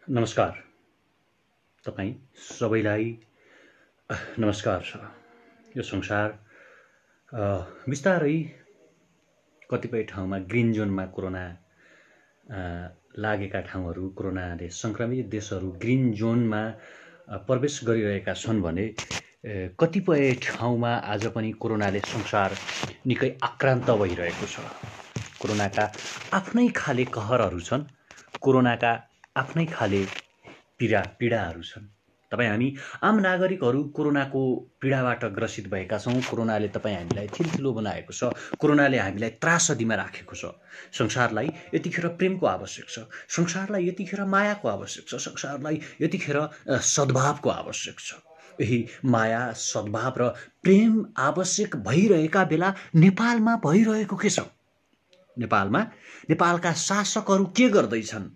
नमस्कार तपाईँ सबैलाई नमस्कार छ। यो संसार बिस्तारै कतिपय ठाउँमा ग्रीन जोनमा कोरोना लागेका ठाउँहरू, कोरोनाले संक्रमित देशहरू ग्रीन जोनमा प्रवेश गरिरहेका छन् भने कतिपय ठाउँमा आज पनि कोरोनाले संसार निकै आक्रान्त भइरहेको छ। कोरोनाका आफ्नै खाले कहरहरू छन्, कोरोनाका आफ्नै खाले पीडाहरू छन्। तपाईँ हामी आम नागरिकहरू कोरोनाको पीडाबाट ग्रसित भएका छौँ। कोरोनाले तपाईँ हामीलाई थिलथिलो बनाएको छ, कोरोनाले हामीलाई त्रासदीमा राखेको छ। संसारलाई यतिखेर प्रेमको आवश्यक छ, संसारलाई यतिखेर मायाको आवश्यक छ, संसारलाई यतिखेर सद्भावको आवश्यक छ। यही माया, सद्भाव र प्रेम आवश्यक भइरहेका बेला नेपालमा भइरहेको के छ? नेपालका शासकहरू के गर्दैछन्?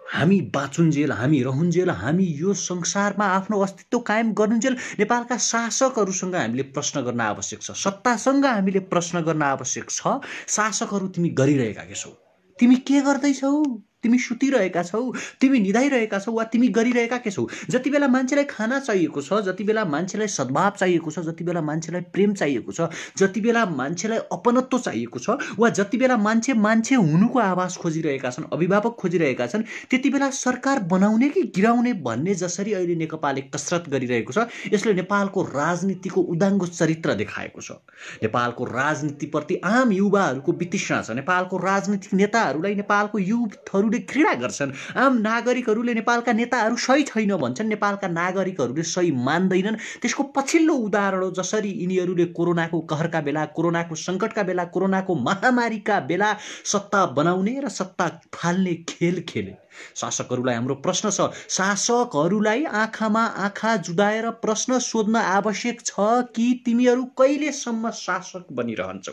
हामी बाँचुन्जेल, हामी रहन्जेल, हामी यो संसारमा आफ्नो अस्तित्व कायम गर्नुन्जेल नेपालका शासकहरूसँग हामीले प्रश्न गर्न आवश्यक छ। सत्तासँग हामीले प्रश्न गर्न आवश्यक छ। शासकहरू तिमी गरिरहेका के छौ? तिमी के गर्दैछौ? तिमी सुतिरहेका छौ, तिमी निदाइरहेका छौ, वा तिमी गरिरहेका के छौ? जति बेला मान्छेलाई खाना चाहिएको छ, जति बेला मान्छेलाई सद्भाव चाहिएको छ, जति बेला मान्छेलाई प्रेम चाहिएको छ, जति बेला मान्छेलाई अपनत्व चाहिएको छ, वा जति बेला मान्छे हुनुको आवाज खोजिरहेका छन्, अभिभावक खोजिरहेका छन्, त्यति बेला सरकार बनाउने कि गिराउने भन्ने जसरी अहिले नेकपाले कसरत गरिरहेको छ, यसले नेपालको राजनीतिको उदाङ्गो चरित्र देखाएको छ। नेपालको राजनीतिप्रति आम युवाहरूको वितृष्णा छ। नेपालको राजनीतिक नेताहरूलाई नेपालको युथहरू घृणा गर्छन्। आम नागरिकहरूले नेपालका नेताहरू सही छैन भन्छन्, नेपालका नागरिकहरूले सही मान्दैनन्। त्यसको पछिल्लो उदाहरण हो जसरी यिनीहरूले कोरोनाको कहरका बेला, कोरोनाको सङ्कटका बेला, कोरोनाको महामारीका बेला सत्ता बनाउने र सत्ता फाल्ने खेल खेले। शासकहरूलाई हाम्रो प्रश्न छ, शासकहरूलाई आँखामा आँखा जुदाएर प्रश्न सोध्न आवश्यक छ कि तिमीहरू कहिलेसम्म शासक बनिरहन्छौ?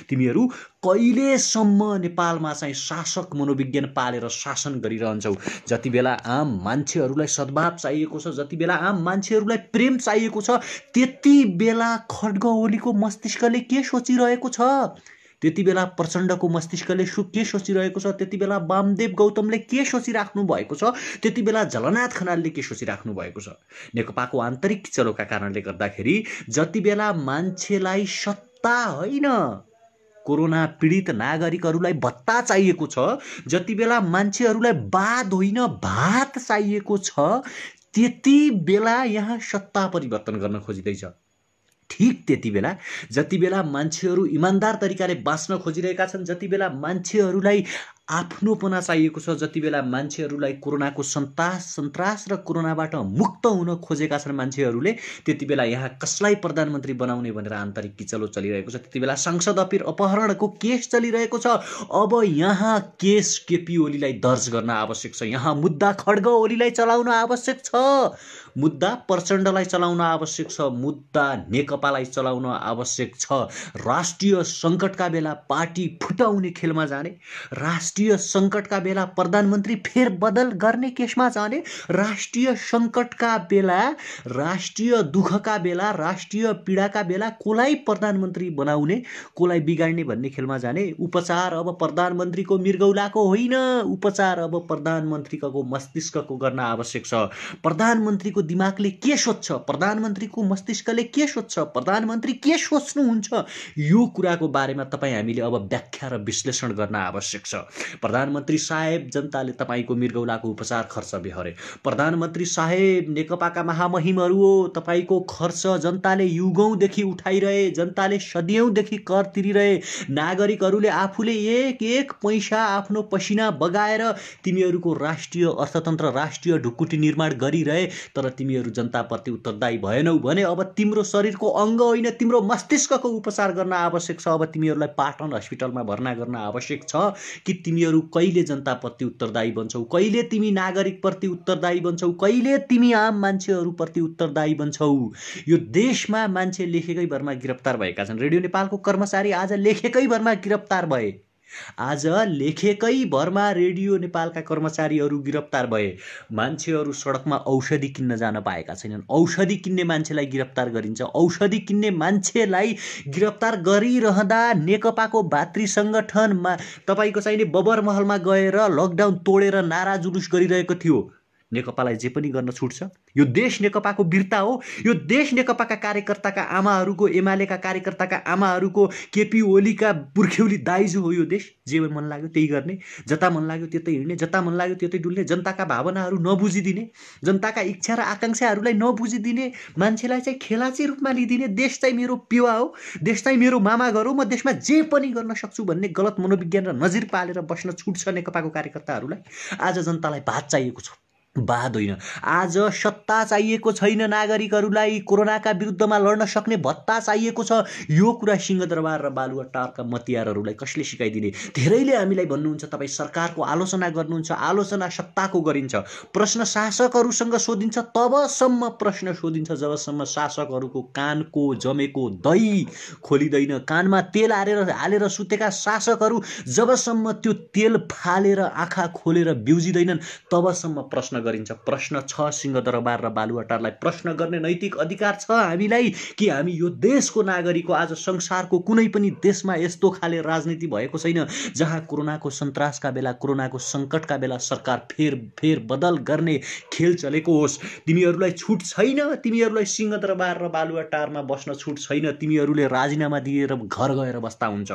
तिमीहरू कहिलेसम्म नेपालमा चाहिँ शासक मनोविज्ञान पालेर शासन गरिरहन्छौ? जति बेला आम मान्छेहरूलाई सद्भाव चाहिएको छ, जति बेला आम मान्छेहरूलाई प्रेम चाहिएको छ, त्यति बेला खड्ग ओलीको मस्तिष्कले के सोचिरहेको छ? त्यति बेला प्रचण्डको मस्तिष्कले के सोचिरहेको छ? त्यति बेला वामदेव गौतमले के सोचिराख्नु भएको छ? त्यति बेला झलनाथ खनालले के सोचिराख्नु भएको छ? नेकपाको आन्तरिक किचलोका कारणले गर्दाखेरि जति बेला मान्छेलाई सत्ता होइन, कोरोना पीडित नागरिकहरूलाई भत्ता चाहिएको छ, जति बेला मान्छेहरूलाई वाद होइन भात चाहिएको छ, त्यति बेला यहाँ सत्ता परिवर्तन गर्न खोजिँदैछ। ठीक त्यति बेला जति बेला मान्छेहरू इमान्दार तरिकाले बाँच्न खोजिरहेका छन्, जति बेला मान्छेहरूलाई आफ्नोपना चाहिएको छ, जति बेला मान्छेहरूलाई कोरोनाको सन्तास र कोरोनाबाट मुक्त हुन खोजेका छन् मान्छेहरूले, त्यति बेला यहाँ कसलाई प्रधानमन्त्री बनाउने भनेर आन्तरिक किचलो चलिरहेको छ। त्यति बेला सांसद अपहरणको केस चलिरहेको छ। अब यहाँ केस केपी ओलीलाई दर्ज गर्न आवश्यक छ। यहाँ मुद्दा खड्ग ओलीलाई चलाउन आवश्यक छ, मुद्दा प्रचण्डलाई चलाउन आवश्यक छ, मुद्दा नेकपालाई चलाउन आवश्यक छ। राष्ट्रिय सङ्कटका बेला पार्टी फुटाउने खेलमा जाने, राष्ट्रिय सङ्कटका बेला प्रधानमन्त्री फेरबदल गर्ने केसमा जाने, राष्ट्रिय सङ्कटका बेला, राष्ट्रिय दुःखका बेला, राष्ट्रिय पीडाका बेला कसलाई प्रधानमन्त्री बनाउने, कसलाई बिगाड्ने भन्ने खेलमा जाने। उपचार अब प्रधानमन्त्रीको मृगौलाको होइन, उपचार अब प्रधानमन्त्रीको मस्तिष्कको गर्न आवश्यक छ। प्रधानमन्त्रीको दिमागले के सोच्छ, प्रधानमन्त्रीको मस्तिष्कले के सोच्छ, प्रधानमन्त्री के सोच्नुहुन्छ, यो कुराको बारेमा तपाईँ हामीले अब व्याख्या र विश्लेषण गर्न आवश्यक छ। प्रधानमन्त्री साहेब, जनताले तपाईँको मृगौलाको उपचार खर्च बेहोरे। प्रधानमन्त्री साहेब, नेकपाका महामहिमहरू हो, तपाईँको खर्च जनताले युगौँदेखि उठाइरहे, जनताले सदियौँदेखि कर तिरिरहे, नागरिकहरूले आफूले एक एक पैसा आफ्नो पसिना बगाएर तिमीहरूको राष्ट्रिय अर्थतन्त्र, राष्ट्रिय ढुकुटी निर्माण गरिरहे, तर तिमीहरू जनताप्रति उत्तरदायी भएनौ भने अब तिम्रो शरीरको अङ्ग होइन, तिम्रो मस्तिष्कको उपचार गर्न आवश्यक छ। अब तिमीहरूलाई पाटन हस्पिटलमा भर्ना गर्न आवश्यक छ कि तिमीहरू कहिले जनताप्रति उत्तरदायी बन्छौ, कहिले तिमी नागरिकप्रति उत्तरदायी बन्छौ, कहिले तिमी आम मान्छेहरूप्रति उत्तरदायी बन्छौ। यो देशमा मान्छे लेखेकै भरमा गिरफ्तार भएका छन्। रेडियो नेपालको कर्मचारी आज लेखेकै भरमा गिरफ्तार भए। आज लेखेकै भरमा रेडियो नेपालका कर्मचारीहरू गिरफ्तार भए। मान्छेहरू सडकमा औषधि किन्न जान पाएका छैनन्। औषधि किन्ने मान्छेलाई गिरफ्तार गरिन्छ। औषधि किन्ने मान्छेलाई गिरफ्तार गरिरहँदा नेकपाको भातृ सङ्गठनमा तपाईँको चाहिने बबरमहलमा गएर लकडाउन तोडेर नारा जुलुस गरिरहेको थियो। नेकपालाई जे पनि गर्न छुट्छ? यो देश नेकपाको वीरता हो। यो देश नेकपाका कार्यकर्ताका आमाहरूको, एमालेका कार्यकर्ताका आमाहरूको, केपी ओलीका पुर्ख्यौली दाइजो हो यो देश। जे मन लाग्यो त्यही गर्ने, जता मन लाग्यो त्यतै हिँड्ने, जता मन लाग्यो त्यतै डुल्ने, जनताका भावनाहरू नबुझिदिने, जनताका इच्छा र आकाङ्क्षाहरूलाई नबुझिदिने, मान्छेलाई चाहिँ खेलाची रूपमा लिइदिने, देश चाहिँ मेरो पिवा हो, देश चाहिँ मेरो मामा घर हो, म देशमा जे पनि गर्न सक्छु भन्ने गलत मनोविज्ञान र नजिर पालेर बस्न छुट्छ नेकपाको कार्यकर्ताहरूलाई? आज जनतालाई भात चाहिएको छ, बाद होइन। आज सत्ता चाहिएको छैन नागरिकहरूलाई, कोरोनाका विरुद्धमा लड्न सक्ने भत्ता चाहिएको छ। यो कुरा सिंहदरबार र बालुवाटारका मतियारहरूलाई कसले सिकाइदिने? धेरैले हामीलाई भन्नुहुन्छ तपाईँ सरकारको आलोचना गर्नुहुन्छ, आलोचना सत्ताको गरिन्छ, प्रश्न शासकहरूसँग सोधिन्छ, तबसम्म प्रश्न सोधिन्छ जबसम्म शासकहरूको कानको जमेको दही खोलिँदैन। कानमा तेल हालेर सुतेका शासकहरू जबसम्म त्यो तेल फालेर आँखा खोलेर बिउजिँदैनन् तबसम्म प्रश्न गरिन्छ। प्रश्न छ सिंहदरबार र बालुवाटारलाई प्रश्न गर्ने नैतिक अधिकार छ हामीलाई कि हामी यो देशको नागरिक हो। आज संसारको कुनै पनि देशमा यस्तो खाले राजनीति भएको छैन जहाँ कोरोनाको सन्तासका बेला, कोरोनाको सङ्कटका बेला सरकार फेर बदल गर्ने खेल चलेको होस्। तिमीहरूलाई छुट छैन, तिमीहरूलाई सिंहदरबार र बालुवाटारमा बस्न छुट छैन। तिमीहरूले राजीनामा दिएर घर गएर बस्दा हुन्छ।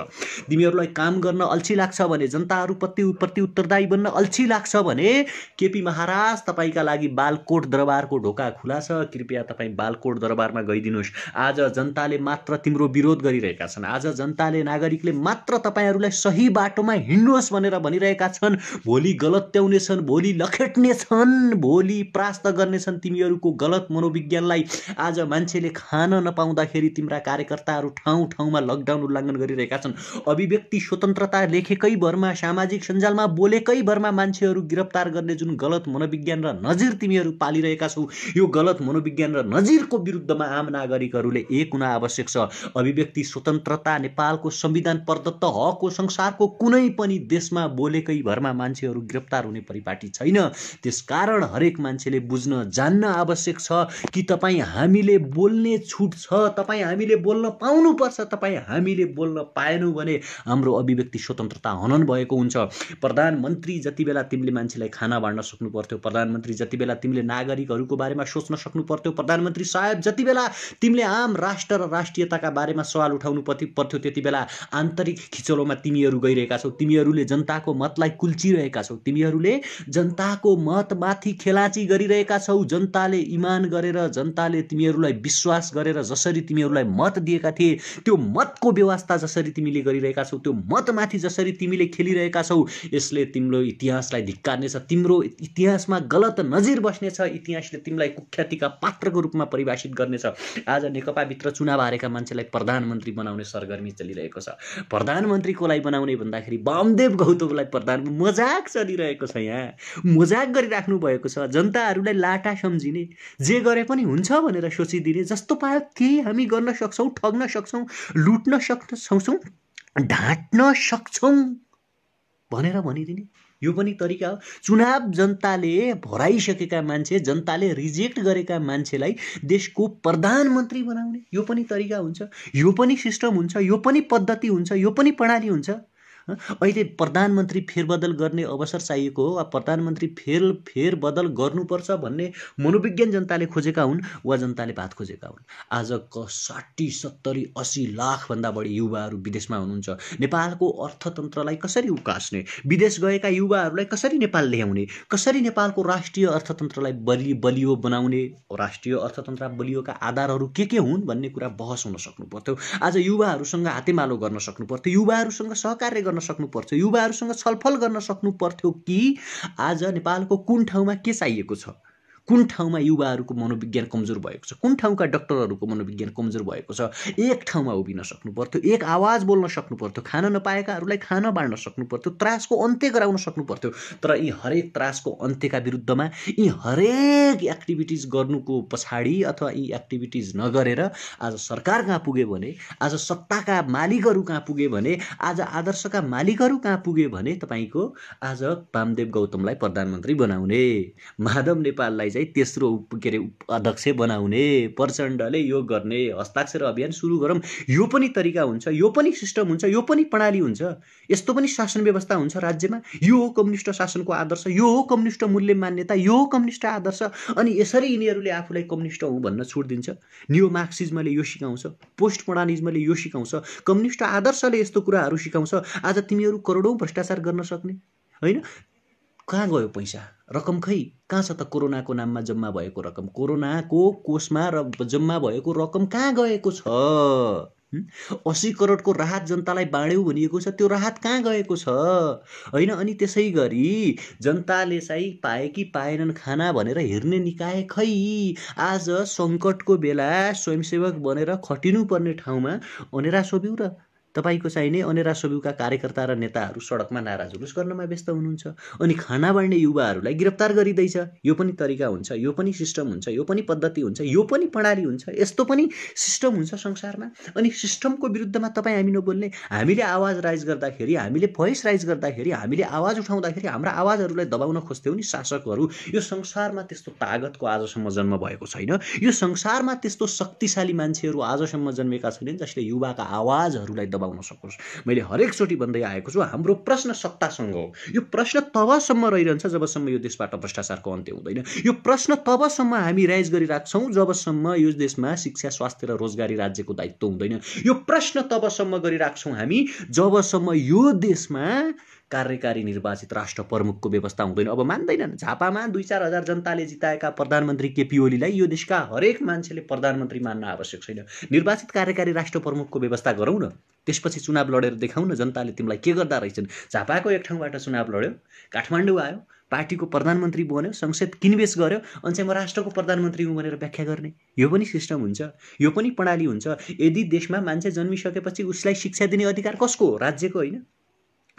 तिमीहरूलाई काम गर्न अल्छी लाग्छ भने, जनताहरूप्रति उत्तरदायी बन्न अल्छी लाग्छ भने, केपी महाराज तपाईका लागि बालकोट दरबारको ढोका खुला छ। कृपया तपाईँ बालकोट दरबारमा गइदिनुहोस्। आज जनताले मात्र तिम्रो विरोध गरिरहेका छन्। आज जनताले, नागरिकले मात्र तपाईँहरूलाई सही बाटोमा हिँड्नुहोस् भनेर भनिरहेका छन्। भोलि गलत्याउनेछन्, भोलि लखेट्नेछन्, भोलि परास्त गर्नेछन् तिमीहरूको गलत मनोविज्ञानलाई। आज मान्छेले खान नपाउँदाखेरि तिम्रा कार्यकर्ताहरू ठाउँ ठाउँमा लकडाउन उल्लङ्घन गरिरहेका छन्। अभिव्यक्ति स्वतन्त्रता लेखेकै भरमा, सामाजिक सञ्जालमा बोलेकै भरमा मान्छेहरू गिरफ्तार गर्ने जुन गलत मनोविज्ञान र नजिर तिमीहरू पालिरहेका छौ, यो गलत मनोविज्ञान र नजिरको विरुद्धमा आम नागरिकहरूले एक हुन आवश्यक छ। अभिव्यक्ति स्वतन्त्रता नेपालको संविधान प्रदत्त हक हो। संसारको कुनै पनि देशमा बोलेकै भरमा मान्छेहरू गिरफ्तार हुने परिपाटी छैन। त्यसकारण हरेक मान्छेले बुझ्न जान्न आवश्यक छ कि तपाईँ हामीले बोल्ने छुट छ, तपाईँ हामीले बोल्न पाउनुपर्छ। तपाईँ हामीले बोल्न पाएनौँ भने हाम्रो अभिव्यक्ति स्वतन्त्रता हनन भएको हुन्छ। प्रधानमन्त्री जति बेला तिमीले मान्छेलाई खाना बाँड्न सक्नु पर्थ्यो, प्रधानमन्त्री जति बेला तिमीले नागरिकहरूको बारेमा सोच्न सक्नु पर्थ्यो, प्रधानमन्त्री साहेब जति बेला तिमीले आम राष्ट्र र राष्ट्रियताका बारेमा सवाल उठाउनु पर्थ्यो, त्यति बेला आन्तरिक खिचलोमा तिमीहरू गइरहेका छौ। तिमीहरूले जनताको मतलाई कुल्चिरहेका छौ। तिमीहरूले जनताको मतमाथि खेलाची गरिरहेका छौ। जनताले इमान गरेर, जनताले तिमीहरूलाई विश्वास गरेर जसरी तिमीहरूलाई मत दिएका थिए, त्यो मतको व्यवस्था जसरी तिमीले गरिरहेका छौ, त्यो मतमाथि जसरी तिमीले खेलिरहेका छौ, यसले तिम्रो इतिहासलाई धिक्कार्नेछ। तिम्रो इतिहासमा गलत नजिर बस्नेछ। इतिहासले तिमीलाई कुख्यातिका पात्रको रूपमा परिभाषित गर्नेछ। आज नेकपाभित्र चुनाव हारेका मान्छेलाई प्रधानमन्त्री बनाउने सरगर्मी चलिरहेको छ। प्रधानमन्त्री कोलाई बनाउने भन्दाखेरि वामदेव गौतमलाई मजाक चलिरहेको छ। यहाँ मजाक गरिराख्नु भएको छ। जनताहरूलाई लाटा सम्झिने, जे गरे पनि हुन्छ भनेर सोचिदिने, जस्तो पायो त्यही हामी गर्न सक्छौँ, ठग्न सक्छौँ, लुट्न सक्छौँ, ढाँट्न सक्छौँ भनेर भनिदिने यो पनि तरिका हो। चुनाव जनताले भराइसकेका मान्छे, जनताले रिजेक्ट गरेका मान्छेलाई देशको प्रधानमन्त्री बनाउने यो पनि तरिका हुन्छ, यो पनि सिस्टम हुन्छ, यो पनि पद्धति हुन्छ, यो पनि प्रणाली हुन्छ। अहिले प्रधानमन्त्री फेरबदल गर्ने अवसर चाहिएको हो वा प्रधानमन्त्री फेरबदल गर्नुपर्छ भन्ने मनोविज्ञान जनताले खोजेका हुन् वा जनताले भात खोजेका हुन्। आज 60, 70, 80 लाखभन्दा बढी युवाहरू विदेशमा हुनुहुन्छ। नेपालको अर्थतन्त्रलाई कसरी उकास्ने, विदेश गएका युवाहरूलाई कसरी नेपाल ल्याउने, कसरी नेपालको राष्ट्रिय अर्थतन्त्रलाई बलियो बनाउने, राष्ट्रिय अर्थतन्त्र बलियोका आधारहरू के हुन् भन्ने कुरा बहस हुन सक्नु पर्थ्यो। आज युवाहरूसँग हातेमालो गर्न सक्नु पर्थ्यो, युवाहरूसँग सहकार्य गर्न सक्नु पर्थ्यो, युवाहरूसँग छलफल गर्न सक्नु पर्थ्यो कि आज नेपालको कुन ठाउँमा के चाहिएको छ, कुन ठाउँमा युवाहरूको मनोविज्ञान कमजोर भएको छ, कुन ठाउँका डाक्टरहरूको मनोविज्ञान कमजोर भएको छ। एक ठाउँमा उभिन सक्नु पर्थ्यो, एक आवाज बोल्न सक्नु पर्थ्यो, खान नपाएकाहरूलाई खान बाँड्न सक्नु पर्थ्यो, त्रासको अन्त्य गराउन सक्नु पर्थ्यो। तर यी हरेक त्रासको अन्त्यका विरुद्धमा यी हरेक एक्टिभिटिज गर्नुको पछाडि अथवा यी एक्टिभिटिज नगरेर आज सरकार कहाँ पुग्यो भने, आज सत्ताका मालिकहरू कहाँ पुगे भने, आज आदर्शका मालिकहरू कहाँ पुगे भने तपाईँको आज वामदेव गौतमलाई प्रधानमन्त्री बनाउने, माधव नेपाललाई चाहिँ तेस्रो अध्यक्ष बनाउने, प्रचण्डले यो गर्ने, हस्ताक्षर अभियान सुरु गरौँ। यो पनि तरिका हुन्छ, यो पनि सिस्टम हुन्छ, यो पनि प्रणाली हुन्छ, यस्तो पनि शासन व्यवस्था हुन्छ राज्यमा। यो हो कम्युनिस्ट शासनको आदर्श, यो हो कम्युनिस्ट मूल्य मान्यता, यो हो कम्युनिस्ट आदर्श। अनि यसरी यिनीहरूले आफूलाई कम्युनिस्ट हुँ भन्न छुट दिन्छ। न्यू मार्क्सिजमले यो सिकाउँछ, पोस्ट मोडर्निजमले यो सिकाउँछ, कम्युनिस्ट आदर्शले यस्तो कुराहरू सिकाउँछ। आज तिमीहरू करोडौँ भ्रष्टाचार गर्न सक्ने होइन। कहाँ गयो पैसा, रकम खै कहाँ छ त? कोरोनाको नाममा जम्मा भएको रकम, कोरोनाको कोषमा जम्मा भएको रकम कहाँ गएको छ? 80 करोडको राहत जनतालाई बाँड्यौ भनिएको छ, त्यो राहत कहाँ गएको छ होइन। अनि त्यसै गरी जनताले चाहिँ पाए कि पाएनन् खाना भनेर हेर्ने निकाय खै। आज सङ्कटको बेला स्वयंसेवक बनेर खटिनुपर्ने ठाउँमा अनेरा सोब्यू र तपाईको चाहिने अनेरा सोब्यूका कार्यकर्ता र नेताहरू सडकमा नारा जुलुस गर्नमा व्यस्त हुनुहुन्छ। अनि खाना बाँड्ने युवाहरूलाई गिरफ्तार गरिँदैछ। यो पनि तरिका हुन्छ, यो पनि सिस्टम हुन्छ, यो पनि पद्धति हुन्छ, यो पनि प्रणाली हुन्छ, यस्तो पनि सिस्टम हुन्छ संसारमा। अनि सिस्टमको विरुद्धमा तपाईँ हामी नबोल्ने, हामीले आवाज राइज गर्दाखेरि, हामीले भोइस राइज गर्दाखेरि, हामीले आवाज उठाउँदाखेरि हाम्रा आवाजहरूलाई दबाउन खोज्थ्यौ नि शासकहरू। यो संसारमा त्यस्तो तागतको आजसम्म जन्म भएको छैन। यो संसारमा त्यस्तो शक्तिशाली मान्छेहरू आजसम्म जन्मेका छैनन् जसले युवाका आवाजहरूलाई दबाउन सकोस्। मैले हरेकचोटि भन्दै आएको छु, हाम्रो प्रश्न सत्तासँग हो। यो प्रश्न तबसम्म रहिरहन्छ जबसम्म यो देशबाट भ्रष्टाचारको अन्त्य हुँदैन। यो प्रश्न तबसम्म हामी राइज गरिराख्छौँ जबसम्म यो देशमा शिक्षा, स्वास्थ्य र रोजगारी राज्यको दायित्व हुँदैन। यो प्रश्न तबसम्म गरिराख्छौँ हामी जबसम्म यो देशमा कार्यकारी निर्वाचित राष्ट्र प्रमुखको व्यवस्था हुँदैन। अब मान्दैनन्, झापामा 2-4 हजार जनताले जिताएका प्रधानमन्त्री केपी ओलीलाई यो देशका हरेक मान्छेले प्रधानमन्त्री मान्न आवश्यक छैन। निर्वाचित कार्यकारी राष्ट्र प्रमुखको व्यवस्था गरौँ न, त्यसपछि चुनाव लडेर देखाउँ न जनताले तिमीलाई के गर्दा रहेछन्। झापाको एक ठाउँबाट चुनाव लड्यो, काठमाडौँ आयो, पार्टीको प्रधानमन्त्री बन्यो, संसद किनबेच गर्यो, अनि चाहिँ म राष्ट्रको प्रधानमन्त्री हुँ भनेर व्याख्या गर्ने। यो पनि सिस्टम हुन्छ, यो पनि प्रणाली हुन्छ। यदि देशमा मान्छे जन्मिसकेपछि उसलाई शिक्षा दिने अधिकार कसको हो? राज्यको होइन।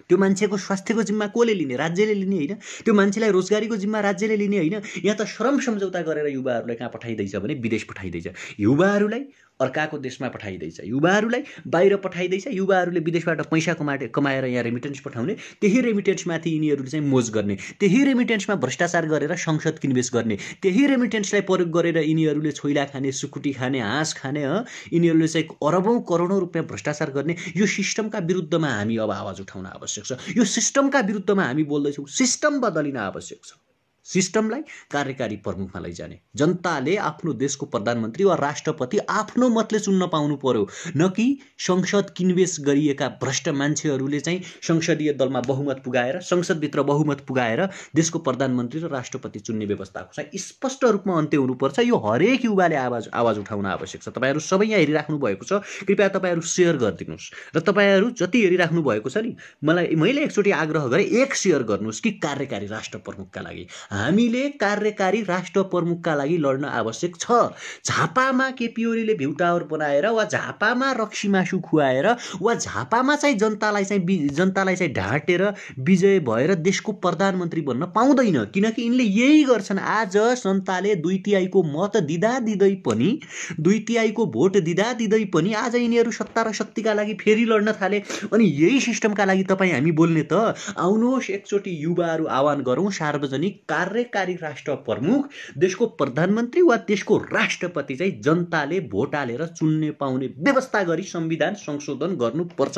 त्यो मान्छेको स्वास्थ्यको जिम्मा कसले लिने? राज्यले लिने होइन। त्यो मान्छेलाई रोजगारीको जिम्मा राज्यले लिने होइन। यहाँ त श्रम सम्झौता गरेर युवाहरूलाई कहाँ पठाइँदैछ भने विदेश पठाइँदैछ, युवाहरूलाई अर्काको देशमा पठाइँदैछ, युवाहरूलाई बाहिर पठाइँदैछ। युवाहरूले विदेशबाट पैसा कमाएर यहाँ रेमिटेन्स पठाउने, त्यही रेमिटेन्समाथि यिनीहरूले चाहिँ मोज गर्ने, त्यही रेमिटेन्समा भ्रष्टाचार गरेर संसद किनबेच गर्ने, त्यही रेमिटेन्सलाई प्रयोग गरेर यिनीहरूले छोइला खाने, सुकुटी खाने, हाँस खाने, यिनीहरूले चाहिँ अरबौँ करोडौँ रुपियाँ भ्रष्टाचार गर्ने। यो सिस्टमका विरुद्धमा हामी अब आवाज उठाउन आवश्यक छ। यो सिस्टमका विरुद्धमा हामी बोल्दैछौँ। सिस्टम बदलिन आवश्यक छ। सिस्टमलाई कार्यकारी प्रमुखमा लैजाने, जनताले आफ्नो देशको प्रधानमन्त्री वा राष्ट्रपति आफ्नो मतले चुन्न पाउनु पर्यो, न कि संसद किनबेच गरिएका भ्रष्ट मान्छेहरूले चाहिँ संसदीय दलमा बहुमत पुगाएर, संसदभित्र बहुमत पुगाएर देशको प्रधानमन्त्री र राष्ट्रपति चुन्ने व्यवस्थाको चाहिँ स्पष्ट रूपमा अन्त्य हुनुपर्छ। यो हरेक युवाले आवाज उठाउन आवश्यक छ। तपाईँहरू सबै यहाँ हेरिराख्नु भएको छ, कृपया तपाईँहरू सेयर गरिदिनुहोस्। र तपाईँहरू जति हेरिराख्नु भएको छ नि, मैले एकचोटि आग्रह गरेँ, एक सेयर गर्नुहोस् कि कार्यकारी राष्ट्र प्रमुखका लागि हामीले कार्यकारी राष्ट्र प्रमुखका लागि लड्न आवश्यक छ। झापामा केपी ओलीले भ्यू टावर बनाएर वा झापामा रक्सी मासु खुवाएर वा झापामा चाहिँ जनतालाई चाहिँ ढाँटेर विजय भएर देशको प्रधानमन्त्री बन्न पाउँदैन, किनकि यिनले यही गर्छन्। आज जनताले 2/3 मत दिँदा दिँदै पनि, 2/3 भोट दिँदा दिँदै पनि आज यिनीहरू सत्ता र शक्तिका लागि फेरि लड्न थाले। अनि यही सिस्टमका लागि तपाईँ हामी बोल्ने त आउनुहोस् एकचोटि युवाहरू आह्वान गरौँ, सार्वजनिक कार्यकारी राष्ट्र प्रमुख, देशको प्रधानमन्त्री वा देशको राष्ट्रपति चाहिँ जनताले भोट हालेर चुन्ने पाउने व्यवस्था गरी संविधान संशोधन गर्नुपर्छ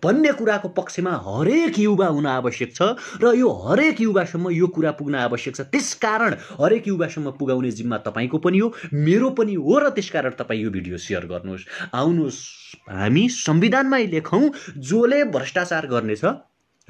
भन्ने कुराको पक्षमा हरेक युवा हुन आवश्यक छ। र यो हरेक युवासम्म यो कुरा पुग्न आवश्यक छ। त्यसकारण हरेक युवासम्म पुगाउने जिम्मा तपाईँको पनि हो, मेरो पनि हो। र त्यसकारण तपाईँ यो भिडियो सेयर गर्नुहोस्। आउनुहोस् हामी संविधानमै लेखौँ, जसले भ्रष्टाचार गर्नेछ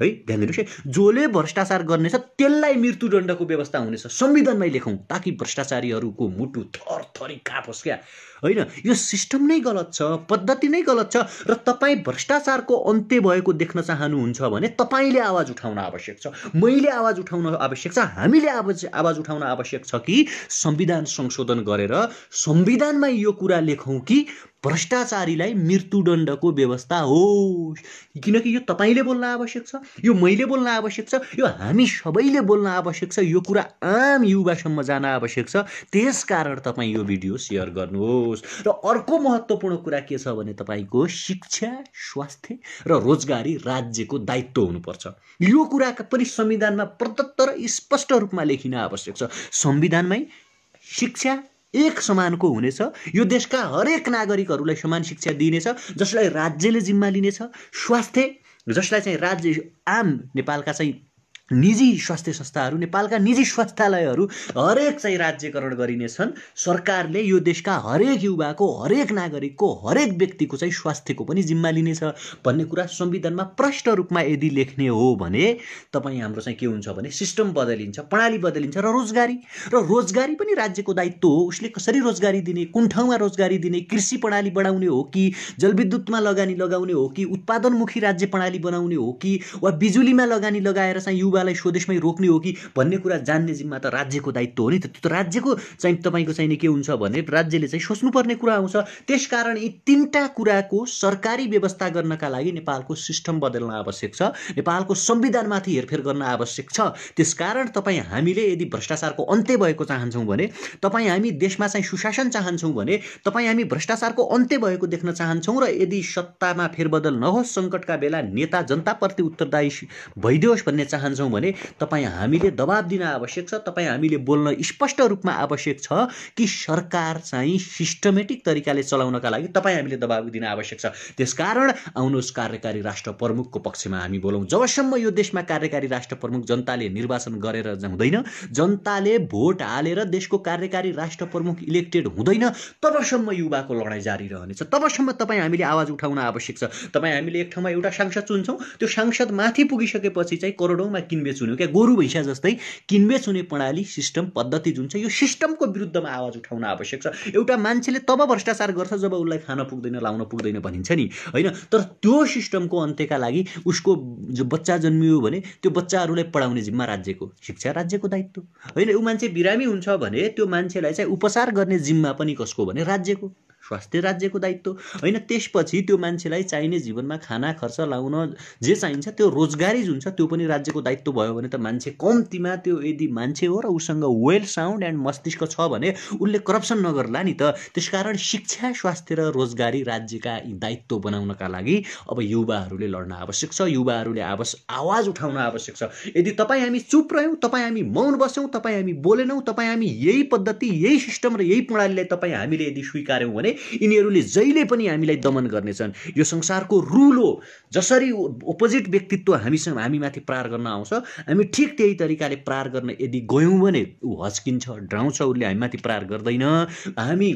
है, ध्यान दिनुहोस् है, जसले भ्रष्टाचार गर्नेछ त्यसलाई मृत्युदण्डको व्यवस्था हुनेछ, संविधानमै लेखौँ, ताकि भ्रष्टाचारीहरूको मुटु थरथरी काँपोस् क्या। होइन, यो सिस्टम नै गलत छ, पद्धति नै गलत छ र तपाईँ भ्रष्टाचारको अन्त्य भएको देख्न चाहनुहुन्छ भने तपाईँले आवाज उठाउन आवश्यक छ, मैले आवाज उठाउन आवश्यक छ, हामीले आवाज उठाउन आवश्यक छ कि संविधान संशोधन गरेर संविधानमा यो कुरा लेखौँ कि भ्रष्टाचारीलाई मृत्युदण्डको व्यवस्था होस्। किनकि यो तपाईँले बोल्न आवश्यक छ, यो मैले बोल्न आवश्यक छ, यो हामी सबैले बोल्न आवश्यक छ, यो कुरा आम युवासम्म जान आवश्यक छ। त्यसकारण तपाईँ यो भिडियो सेयर गर्नुहोस्। र अर्को महत्त्वपूर्ण कुरा के छ भने तपाईँको शिक्षा, स्वास्थ्य र रोजगारी राज्यको दायित्व हुनुपर्छ। यो कुरा पनि संविधानमा प्रदत्त र स्पष्ट रूपमा लेखिन आवश्यक छ। संविधानमै शिक्षा एक समानको हुनेछ, यो देशका हरेक नागरिकहरूलाई समान शिक्षा दिइनेछ, जसलाई राज्यले जिम्मा लिनेछ। स्वास्थ्य जसलाई चाहिँ राज्य आम नेपालका चाहिँ निजी स्वास्थ्य संस्थाहरू, नेपालका निजी स्वास्थ्यालयहरू हरेक चाहिँ राज्यकरण गरिनेछन्। सरकारले यो देशका हरेक युवाको, हरेक नागरिकको, हरेक व्यक्तिको चाहिँ स्वास्थ्यको पनि जिम्मा लिनेछ भन्ने कुरा संविधानमा प्रष्ट रूपमा यदि लेख्ने हो भने तपाईँ हाम्रो चाहिँ के हुन्छ भने सिस्टम बदलिन्छ, प्रणाली बदलिन्छ। र रोजगारी पनि राज्यको दायित्व हो। उसले कसरी रोजगारी दिने, कुन ठाउँमा रोजगारी दिने, कृषि प्रणाली बढाउने हो कि जलविद्युतमा लगानी लगाउने हो कि उत्पादनमुखी राज्य प्रणाली बनाउने हो कि वा बिजुलीमा लगानी लगाएर चाहिँ युवा स्वदेशमै रोक्ने हो कि भन्ने कुरा जान्ने जिम्मा त राज्यको दायित्व हो नि त। त्यो त राज्यको चाहिँ तपाईँको चाहिँ के हुन्छ भने राज्यले चाहिँ सोच्नुपर्ने कुरा आउँछ। त्यसकारण यी तीनटा कुराको सरकारी व्यवस्था गर्नका लागि नेपालको सिस्टम बदल्न आवश्यक छ, नेपालको संविधानमाथि हेरफेर गर्न आवश्यक छ। त्यसकारण तपाईँ हामीले यदि भ्रष्टाचारको अन्त्य भएको चाहन्छौँ भने, तपाईँ हामी देशमा चाहिँ सुशासन चाहन्छौँ भने, तपाईँ हामी भ्रष्टाचारको अन्त्य भएको देख्न चाहन्छौँ र यदि सत्तामा फेरबदल नहोस्, सङ्कटका बेला नेता जनताप्रति उत्तरदायी भइदियोस् भन्ने चाहन्छौँ भने तपाईँ हामीले दबाब दिन आवश्यक छ। तपाईँ हामीले बोल्न स्पष्ट रूपमा आवश्यक छ कि सरकार चाहिँ सिस्टमेटिक तरिकाले चलाउनका लागि तपाईँ हामीले दबाब दिन आवश्यक छ। त्यसकारण आउनुहोस् कार्यकारी राष्ट्र प्रमुखको पक्षमा हामी बोलौँ। जबसम्म यो देशमा कार्यकारी राष्ट्र प्रमुख जनताले निर्वाचन गरेर हुँदैन, जनताले भोट हालेर देशको कार्यकारी राष्ट्र प्रमुख इलेक्टेड हुँदैन, तबसम्म युवाको लडाइँ जारी रहनेछ। तबसम्म तपाईँ हामीले आवाज उठाउन आवश्यक छ। तपाईँ हामीले एक ठाउँमा एउटा सांसद चुन्छौँ, त्यो सांसद माथि पुगिसकेपछि चाहिँ करोडौँमा किनबेच हुने, क्या गोरु भैँसा जस्तै किनबेच हुने प्रणाली, सिस्टम, पद्धति जुन छ, यो सिस्टमको विरुद्धमा आवाज उठाउन आवश्यक छ। एउटा मान्छेले तब भ्रष्टाचार गर्छ जब उसलाई खान पुग्दैन, लाउन पुग्दैन भनिन्छ नि, होइन। तर त्यो सिस्टमको अन्त्यका लागि उसको जो बच्चा जन्मियो भने त्यो बच्चाहरूलाई पढाउने जिम्मा राज्यको, शिक्षा राज्यको दायित्व, होइन। ऊ मान्छे बिरामी हुन्छ भने त्यो मान्छेलाई चाहिँ उपचार गर्ने जिम्मा पनि कसको भने राज्यको, स्वास्थ्य राज्यको दायित्व, होइन। त्यसपछि त्यो मान्छेलाई चाहिने जीवनमा खाना खर्च लाउन जे चाहिन्छ त्यो रोजगारी जुन छ त्यो पनि राज्यको दायित्व भयो भने त मान्छे कम्तीमा त्यो यदि मान्छे हो र उसँग वेल साउन्ड एन्ड मस्तिष्क छ भने उसले करप्सन नगर्ला नि त। त्यसकारण शिक्षा, स्वास्थ्य र रोजगारी राज्यका दायित्व बनाउनका लागि अब युवाहरूले लड्न आवश्यक छ, युवाहरूले आवाज उठाउन आवश्यक छ। यदि तपाईँ हामी चुप रह्यौँ, तपाईँ हामी मौन बस्यौँ, तपाईँ हामी बोलेनौँ, तपाईँ हामी यही पद्धति, यही सिस्टम र यही प्रणालीलाई तपाईँ हामीले यदि स्वीकार्यौँ भने यिनीहरूले जहिले पनि हामीलाई दमन गर्नेछन्। यो संसारको रुल हो। जसरी अपोजिट व्यक्तित्व हामीमाथि प्रहार गर्न आउँछ, हामी ठिक त्यही तरिकाले प्रहार गर्न यदि गयौँ भने ऊ हच्किन्छ, डराउँछ, उसले हामीमाथि प्रहार गर्दैन। हामी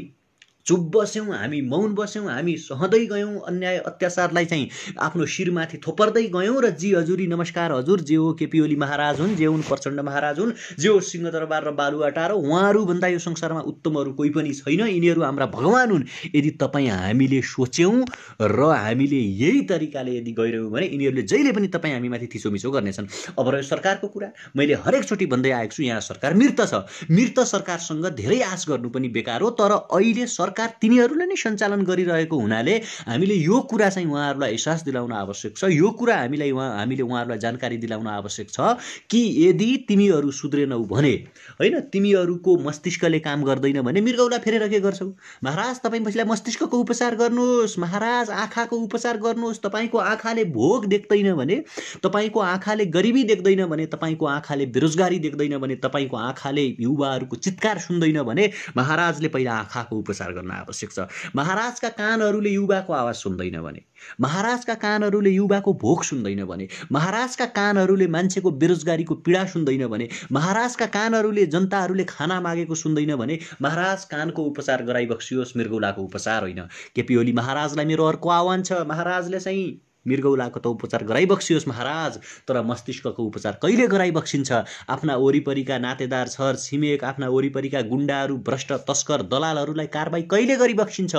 चुप बस्यौँ, हामी मौन बस्यौँ, हामी सहँदै गयौँ, अन्याय अत्याचारलाई चाहिँ आफ्नो शिरमाथि थोपर्दै गयौँ र जी हजुरी नमस्कार हजुर, जे हो केपी ओली महाराज हुन्, जे हुन् प्रचण्ड महाराज हुन्, जे हो सिंहदरबार र बालुवाटार, उहाँहरूभन्दा यो संसारमा उत्तम अरू कोही पनि छैन, यिनीहरू हाम्रा भगवान हुन्। यदि तपाईँ हामीले सोच्यौँ र हामीले यही तरिकाले यदि गइरह्यौँ भने यिनीहरूले जहिले पनि तपाईँ हामीमाथि थिचोमिचो गर्नेछन्। अब रह्यो सरकारको कुरा, मैले हरेकचोटि भन्दै आएको छु, यहाँ सरकार मृत छ। मृत सरकारसँग धेरै आश गर्नु पनि बेकार हो। तर अहिले सरकार तिनीहरूले नै सञ्चालन गरिरहेको हुनाले हामीले यो कुरा चाहिँ उहाँहरूलाई एहसास दिलाउन आवश्यक छ। यो कुरा हामीले उहाँहरूलाई जानकारी दिलाउन आवश्यक छ कि यदि तिमीहरू सुध्रेनौ भने, होइन, तिमीहरूको मस्तिष्कले काम गर्दैन भने मृगौला फेरेर के गर्छौ? महाराज तपाईँ पछि मस्तिष्कको उपचार गर्नुहोस्, महाराज आँखाको उपचार गर्नुहोस्। तपाईँको आँखाले भोग देख्दैन भने, तपाईँको आँखाले गरिबी देख्दैन भने, तपाईँको आँखाले बेरोजगारी देख्दैन भने, तपाईँको आँखाले युवाहरूको चित्कार सुन्दैन भने महाराजले पहिला आँखाको उपचार गर्न आवश्यक छ। महाराजका कानहरूले युवाको आवाज सुन्दैन भने, महाराजका कानहरूले युवाको भोग सुन्दैन भने, महाराजका कानहरूले मान्छेको बेरोजगारीको पीडा सुन्दैन भने, महाराजका कानहरूले जनताहरूले खाना मागेको सुन्दैन भने महाराज कानको उपचार गराइबक्सियोस्, मृगौलाको उपचार होइन। केपी ओली महाराजलाई मेरो अर्को आह्वान छ। महाराजले चाहिँ मृगौलाको त उपचार गराइबक्सियोस् महाराज, तर मस्तिष्कको उपचार कहिले गराइबक्सिन्छ? आफ्ना वरिपरिका नातेदार, छर छिमेक, आफ्ना वरिपरिका गुण्डाहरू, भ्रष्ट तस्कर दलालहरूलाई कारबाही कहिले गरिबक्सिन्छ?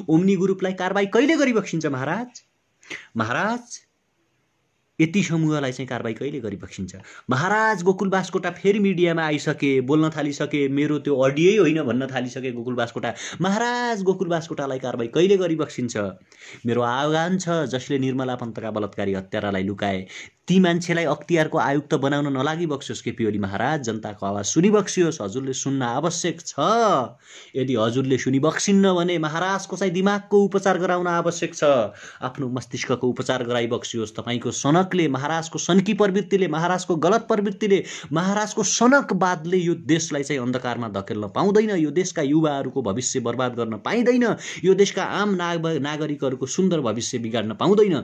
ओम्नी ग्रुपलाई कारबाही कहिले गरिबक्सिन्छ महाराज? महाराज यति समूहलाई चाहिँ कारबाही कहिले गरिबक्सिन्छ? महाराज गोकुल बास्कोटा फेरि मिडियामा आइसके, बोल्न थालिसके, मेरो त्यो अडियै होइन भन्न थालिसके गोकुल बास्कोटा। महाराज गोकुल बास्कोटालाई कारबाही कहिले गरिबक्सिन्छ? मेरो आह्वान छ, जसले निर्मला पन्तका बलात्कारी हत्यारालाई लुकाए ती मान्छेलाई अख्तियारको आयुक्त बनाउन नलागिबक्सियोस् केपी ओली महाराज। जनताको आवाज सुनिबक्सियोस्, हजुरले सुन्न आवश्यक छ। यदि हजुरले सुनिबक्सिन्न भने महाराजको चाहिँ दिमागको उपचार गराउन आवश्यक छ। आफ्नो मस्तिष्कको उपचार गराइबक्सियोस्। तपाईँको सनकले, महाराजको सनकी प्रवृत्तिले, महाराजको गलत प्रवृत्तिले, महाराजको सनकवादले यो देशलाई चाहिँ अन्धकारमा धकेल्न पाउँदैन। यो देशका युवाहरूको भविष्य बर्बाद गर्न पाइँदैन। यो देशका आम नागरिकहरूको सुन्दर भविष्य बिगाड्न पाउँदैन।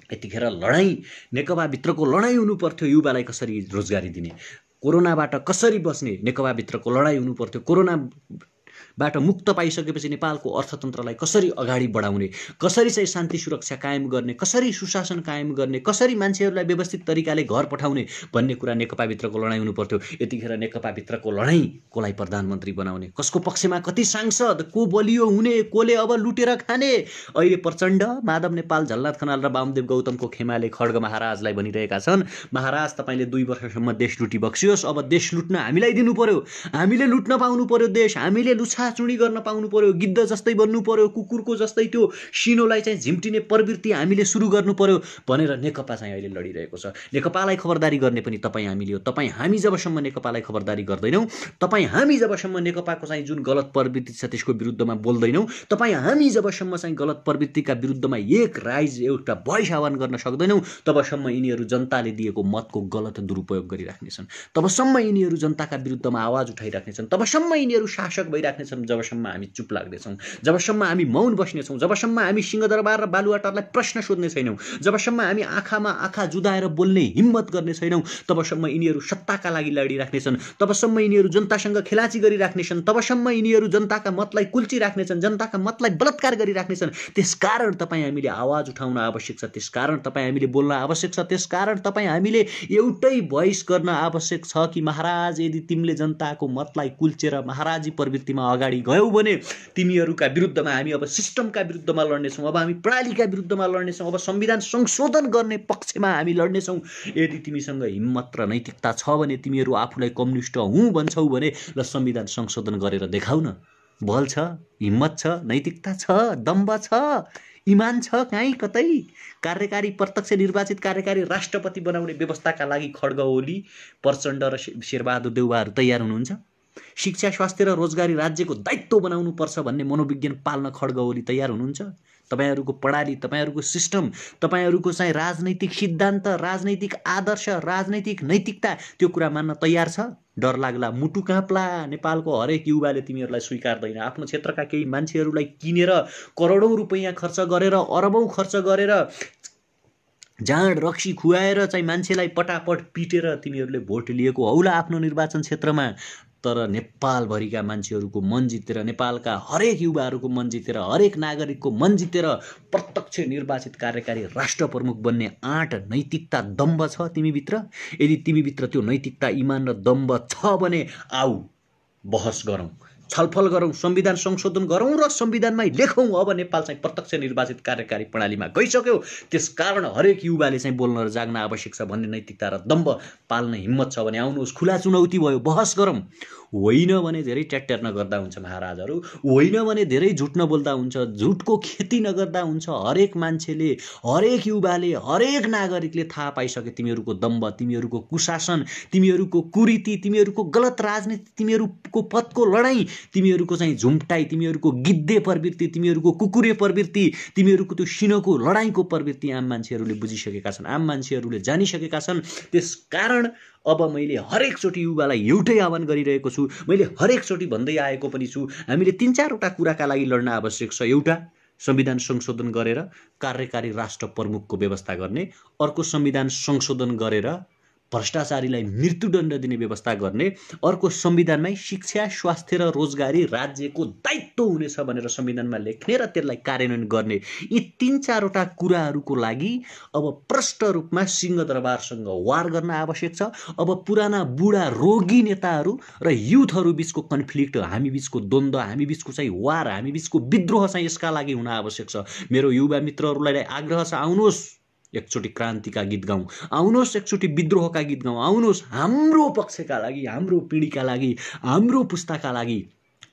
यतिखेर लडाईँ, नेकपाभित्रको लडाईँ हुनुपर्थ्यो। युवालाई कसरी रोजगारी दिने, कोरोनाबाट कसरी बस्ने, नेकपाभित्रको लडाईँ हुनुपर्थ्यो। कोरोनाबाट मुक्त पाइसकेपछि नेपालको अर्थतन्त्रलाई कसरी अगाडि बढाउने, कसरी चाहिँ शान्ति सुरक्षा कायम गर्ने, कसरी सुशासन कायम गर्ने, कसरी मान्छेहरूलाई व्यवस्थित तरिकाले घर पठाउने भन्ने कुरा नेकपाभित्रको लडाईँ हुनुपर्थ्यो। यतिखेर नेकपाभित्रको लडाईँ, कसलाई प्रधानमन्त्री बनाउने, कसको पक्षमा कति सांसद, को बलियो हुने, कसले अब लुटेर खाने। अहिले प्रचण्ड, माधव नेपाल, झलनाथ खनाल र वामदेव गौतमको खेमाले खड्ग महाराजलाई भनिरहेका छन्, महाराज तपाईँले 2 वर्षसम्म देश लुटी बक्सियोस्, अब देश लुट्न हामीलाई दिनु पर्यो, हामीले लुट्न पाउनु पर्यो देश, हामीले लुछाचुडी गर्न पाउनु पर्यो, गिद्ध जस्तै बन्नु पर्यो, कुकुरको जस्तै त्यो सिनोलाई चाहिँ झिम्टिने प्रवृत्ति हामीले सुरु गर्नु पर्यो भनेर नेकपा चाहिँ अहिले लडिरहेको छ। नेकपालाई खबरदारी गर्ने पनि तपाईँ हामीले हो। तपाईँ हामी जबसम्म नेकपालाई खबरदारी गर्दैनौँ, तपाईँ हामी जबसम्म नेकपाको चाहिँ जुन गलत प्रवृत्ति छ त्यसको विरुद्धमा बोल्दैनौँ, तपाईँ हामी जबसम्म चाहिँ गलत प्रवृत्तिका विरुद्धमा एक राइज, एउटा भोइस आह्वान गर्न सक्दैनौँ, तबसम्म यिनीहरू जनताले दिएको मतको गलत दुरुपयोग गरिराख्नेछन्। तबसम्म यिनीहरू जनताका विरुद्धमा आवाज उठाइराख्नेछन्। तबसम्म यिनीहरू शासक भइराख्नेछन् जबसम्म हामी चुप लाग्नेछौँ, जबसम्म हामी मौन बस्नेछौँ, जबसम्म हामी सिंहदरबार र बालुवाटारलाई प्रश्न सोध्ने छैनौँ, जबसम्म हामी आँखामा आँखा जुदाएर बोल्ने हिम्मत गर्ने छैनौँ, तबसम्म यिनीहरू सत्ताका लागि लडिराख्नेछन्। तबसम्म यिनीहरू जनतासँग खेलाची गरिराख्नेछन्। तबसम्म यिनीहरू जनताका मतलाई कुल्चिराख्नेछन्, जनताका मतलाई बलात्कार गरिराख्नेछन्। त्यसकारण तपाईँ हामीले आवाज उठाउन आवश्यक छ। त्यसकारण तपाईँ हामीले बोल्न आवश्यक छ। त्यसकारण तपाईँ हामीले एउटै भोइस गर्न आवश्यक छ कि महाराज, यदि तिमीले जनताको मतलाई कुल्चेर महाराजी प्रवृत्तिमा अगाडि गयौ भने तिमीहरूका विरुद्धमा हामी अब सिस्टमका विरुद्धमा लड्नेछौँ, अब हामी प्रणालीका विरुद्धमा लड्नेछौँ, अब संविधान संशोधन गर्ने पक्षमा हामी लड्नेछौँ। यदि तिमीसँग हिम्मत र नैतिकता छ भने, तिमीहरू आफूलाई कम्युनिस्ट हुँ भन्छौ भने, ल संविधान संशोधन गरेर देखाउ न। बल छ, हिम्मत छ, नैतिकता छ, दम्ब छ, इमान छ कहीँ कतै? कार्यकारी प्रत्यक्ष निर्वाचित कार्यकारी राष्ट्रपति बनाउने व्यवस्थाका लागि खड्ग ओली, प्रचण्ड र शेरबहादुर देउवाहरू तयार हुनुहुन्छ? शिक्षा, स्वास्थ्य र रोजगारी राज्यको दायित्व बनाउनु पर्छ भन्ने मनोविज्ञान पाल्न खड्ग ओली तयार हुनुहुन्छ? तपाईहरूको प्रणाली, तपाईहरूको सिस्टम, तपाईहरूको चाहिँ राजनैतिक सिद्धान्त, राजनैतिक आदर्श, राजनैतिक नैतिकता, त्यो कुरा मान्न तयार छ? डर लाग्ला, मुटु काँप्ला। नेपालको हरेक युवाले तिमीहरूलाई स्वीकार्दैन। आफ्नो क्षेत्रका केही मान्छेहरूलाई किनेर करोडौँ रुपैयाँ खर्च गरेर, अरबौँ खर्च गरेर, जाँड रक्सी खुवाएर चाहिँ मान्छेलाई पटापट पिटेर तिमीहरूले भोट लिएको हौला आफ्नो निर्वाचन क्षेत्रमा। तर नेपालभरिका मान्छेहरूको मन जितेर, नेपालका हरेक युवाहरूको मन जितेर, हरेक नागरिकको मन जितेर प्रत्यक्ष निर्वाचित कार्यकारी राष्ट्र प्रमुख बन्ने आँट, नैतिकता, दम्ब छ तिमीभित्र? यदि तिमीभित्र त्यो नैतिकता, इमान र दम्ब छ भने आऊ बहस गरौँ, छलफल गरौँ, संविधान संशोधन गरौँ र संविधानमै लेखौँ अब नेपाल चाहिँ प्रत्यक्ष निर्वाचित कार्यकारी प्रणालीमा गइसक्यो। त्यसकारण हरेक युवाले चाहिँ बोल्न र जाग्न आवश्यक छ भन्ने नैतिकता र दम्ब पाल्न हिम्मत छ भने आउनुहोस्, खुला चुनौती भयो, बहस गरौँ। होइन भने धेरै ट्याक्टर नगर्दा हुन्छ महाराजहरू, होइन भने धेरै झुट नबोल्दा हुन्छ, झुटको खेती नगर्दा हुन्छ। हरेक मान्छेले, हरेक युवाले, हरेक नागरिकले थाहा पाइसके तिमीहरूको दम्ब, तिमीहरूको कुशासन, तिमीहरूको कुरीति, तिमीहरूको गलत राजनीति, तिमीहरूको पदको लडाईँ, तिमीहरूको चाहिँ झुम्टाई, तिमीहरूको गिद्धे प्रवृत्ति, तिमीहरूको कुकुरे प्रवृत्ति, तिमीहरूको त्यो सिनोको लडाईँको प्रवृत्ति आम मान्छेहरूले बुझिसकेका छन्, आम मान्छेहरूले जानिसकेका छन्। त्यसकारण अब मैले हरेकचोटि युवालाई एउटै आह्वान गरिरहेको छु, मैले हरेकचोटि भन्दै आएको पनि छु, हामीले 3-4वटा कुराका लागि लड्न आवश्यक छ। एउटा, संविधान संशोधन गरेर कार्यकारी राष्ट्र प्रमुखको व्यवस्था गर्ने। अर्को, संविधान संशोधन गरेर भ्रष्टाचारीलाई मृत्युदण्ड दिने व्यवस्था गर्ने, अर्को संविधानमै शिक्षा, स्वास्थ्य र रोजगारी राज्यको दायित्व हुनेछ भनेर संविधानमा लेख्ने र त्यसलाई कार्यान्वयन गर्ने, यी 3-4वटा कुराहरूको लागि अब प्रष्ट रूपमा सिंहदरबारसँग वार गर्न आवश्यक छ। अब पुराना बुढा रोगी नेताहरू र युथहरू बीचको कन्फ्लिक्ट, हामी बीचको द्वन्द्व, हामी बीचको चाहिँ वार, हामी बीचको विद्रोह चाहिँ यसका लागि हुन आवश्यक छ। मेरो युवा मित्रहरूलाई आग्रह छ, आउनुहोस् एकचोटि क्रान्तिका गीत गाउँ, आउनुहोस् एकचोटि विद्रोहका गीत गाउँ, आउनुहोस् हाम्रो पक्षका लागि, हाम्रो पिँढीका लागि, हाम्रो पुस्ताका लागि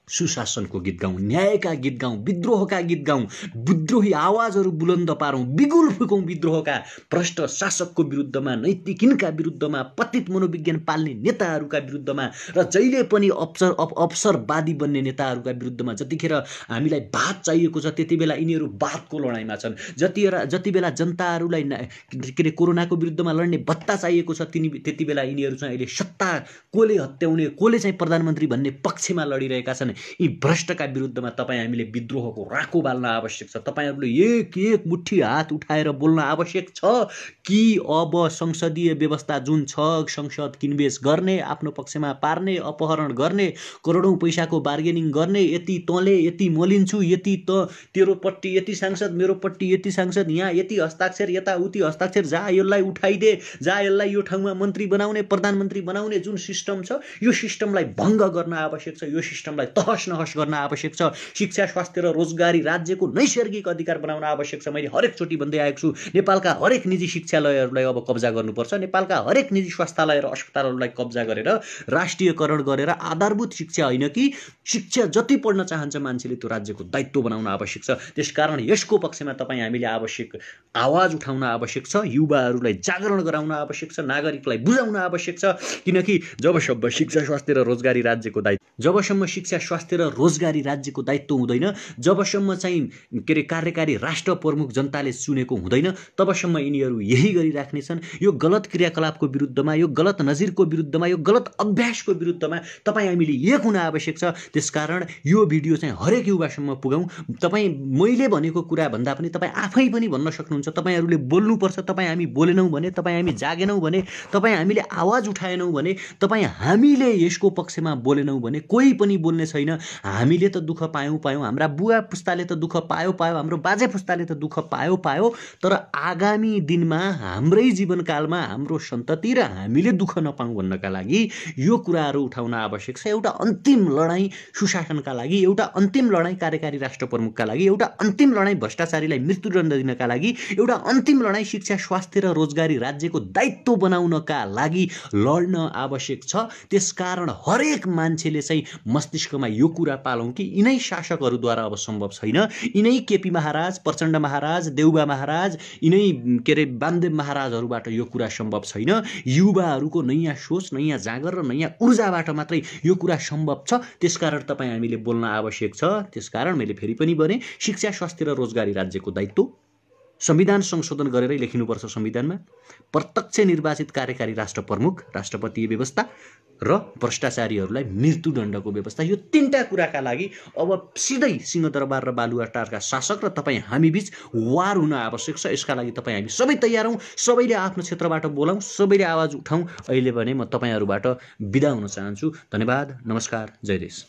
सुशासनको गीत गाउँ, न्यायका गीत गाउँ, विद्रोहका गीत गाउँ, विद्रोही आवाजहरू बुलन्द पारौँ, बिगुल फुकौँ विद्रोहका, भ्रष्ट शासकको विरुद्धमा, नैतिकहीनका विरुद्धमा, पतित मनोविज्ञान पाल्ने नेताहरूका विरुद्धमा र जहिले पनि अवसरवादी बन्ने नेताहरूका विरुद्धमा। जतिखेर हामीलाई भात चाहिएको छ त्यति बेला यिनीहरू भातको लडाइँमा छन्, जति बेला जनताहरूलाई के अरे कोरोनाको विरुद्धमा लड्ने भत्ता चाहिएको छ त्यति बेला यिनीहरू चाहिँ अहिले सत्ता कसले हत्याउने, कसले चाहिँ प्रधानमन्त्री भन्ने पक्षमा लडिरहेका छन्। यी भ्रष्टका विरुद्धमा तपाईँ हामीले विद्रोहको राको बाल्न आवश्यक छ। तपाईँहरूले एक मुठी हात उठाएर बोल्न आवश्यक छ कि अब संसदीय व्यवस्था जुन छ, संसद किनबेच गर्ने, आफ्नो पक्षमा पार्ने, अपहरण गर्ने, करोडौँ पैसाको बार्गेनिङ गर्ने, यति तँले यति म लिन्छु, यति त तेरोपट्टि यति सांसद, मेरोपट्टि यति सांसद, यहाँ यति हस्ताक्षर, यता उति हस्ताक्षर, जा यसलाई उठाइदे, जा यसलाई यो ठाउँमा मन्त्री बनाउने, प्रधानमन्त्री बनाउने जुन सिस्टम छ, यो सिस्टमलाई भङ्ग गर्न आवश्यक छ, यो सिस्टमलाई तहस नहस गर्न आवश्यक छ। शिक्षा, स्वास्थ्य र रोजगारी राज्यको नैसर्गिक अधिकार बनाउन आवश्यक छ। मैले हरेकचोटि भन्दै आएको छु, नेपालका हरेक निजी शिक्षालयहरूलाई अब कब्जा गर्नुपर्छ, नेपालका हरेक निजी स्वास्थ्यालय र अस्पतालहरूलाई कब्जा गरेर राष्ट्रियकरण गरेर आधारभूत शिक्षा होइन कि शिक्षा जति पढ्न चाहन्छ मान्छेले त्यो राज्यको दायित्व बनाउन आवश्यक छ। त्यसकारण यसको पक्षमा तपाईँ हामीले आवश्यक आवाज उठाउन आवश्यक छ, युवाहरूलाई जागरण गराउन आवश्यक छ, नागरिकलाई बुझाउन आवश्यक छ। किनकि जबसम्म शिक्षा, स्वास्थ्य र रोजगारी राज्यको दायित्व हुँदैन, जबसम्म चाहिँ के अरे कार्यकारी राष्ट्र प्रमुख जनताले चुनेको हुँदैन, तबसम्म यिनीहरू यही गरिराख्नेछन्। यो गलत क्रियाकलापको विरुद्धमा, यो गलत नजिरको विरुद्धमा, यो गलत अभ्यासको विरुद्धमा तपाईँ हामीले एक हुन आवश्यक छ। त्यसकारण यो भिडियो चाहिँ हरेक युवासम्म पुगाउँ। तपाईँ मैले भनेको कुरा भन्दा पनि तपाईँ आफै पनि भन्न सक्नुहुन्छ, तपाईँहरूले बोल्नुपर्छ। तपाईँ हामी बोलेनौँ भने, तपाईँ हामी जागेनौँ भने, तपाईँ हामीले आवाज उठाएनौँ भने, तपाईँ हामीले यसको पक्षमा बोलेनौँ भने कोही पनि बोल्ने छैन। हामीले त दुःख पायौँ, हाम्रा बुवा पुस्ताले त दुःख पायो, हाम्रो बाजे पुस्ताले त दुःख पायो, तर आगामी दिनमा हाम्रै जीवनकालमा हाम्रो सन्तति र हामीले दुःख नपाऊँ भन्नका लागि यो कुराहरू उठाउन आवश्यक छ। एउटा अन्तिम लडाईँ सुशासनका लागि, एउटा अन्तिम लडाईँ कार्यकारी राष्ट्र प्रमुखका लागि, एउटा अन्तिम लडाईँ भ्रष्टाचारीलाई मृत्युदण्ड दिनका लागि, एउटा अन्तिम लडाईँ शिक्षा, स्वास्थ्य र रोजगारी राज्यको दायित्व बनाउनका लागि लड्न आवश्यक छ। त्यसकारण हरेक मान्छेले चाहिँ मस्तिष्कमा यो कुरा पालौँ कि यिनै शासकहरूद्वारा अब सम्भव छैन, यिनै केपी महाराज, प्रचण्ड महाराज, देउबा महाराज, यिनै के अरे वामदेव महाराजहरूबाट यो कुरा सम्भव छैन। युवाहरूको नयाँ सोच, नयाँ जागर र नयाँ ऊर्जाबाट मात्रै यो कुरा सम्भव छ। त्यसकारण तपाईँ हामीले बोल्न आवश्यक छ। त्यसकारण मैले फेरि पनि भने, शिक्षा, स्वास्थ्य र रोजगारी राज्यको दायित्व संविधान संशोधन गरेरै लेखिनुपर्छ। संविधानमा प्रत्यक्ष निर्वाचित कार्यकारी राष्ट्र प्रमुख, राष्ट्रपतीय व्यवस्था र भ्रष्टाचारीहरूलाई मृत्युदण्डको व्यवस्था, यो 3टा कुराका लागि अब सिधै सिंहदरबार र बालुवाटारका शासक र तपाईँ हामी बीच वार हुन आवश्यक छ। यसका लागि तपाईँ हामी सबै तयार हौँ, सबैले आफ्नो क्षेत्रबाट बोलाउँ, सबैले आवाज उठाउँ। अहिले भने म तपाईँहरूबाट बिदा हुन चाहन्छु। धन्यवाद, नमस्कार, जय देश।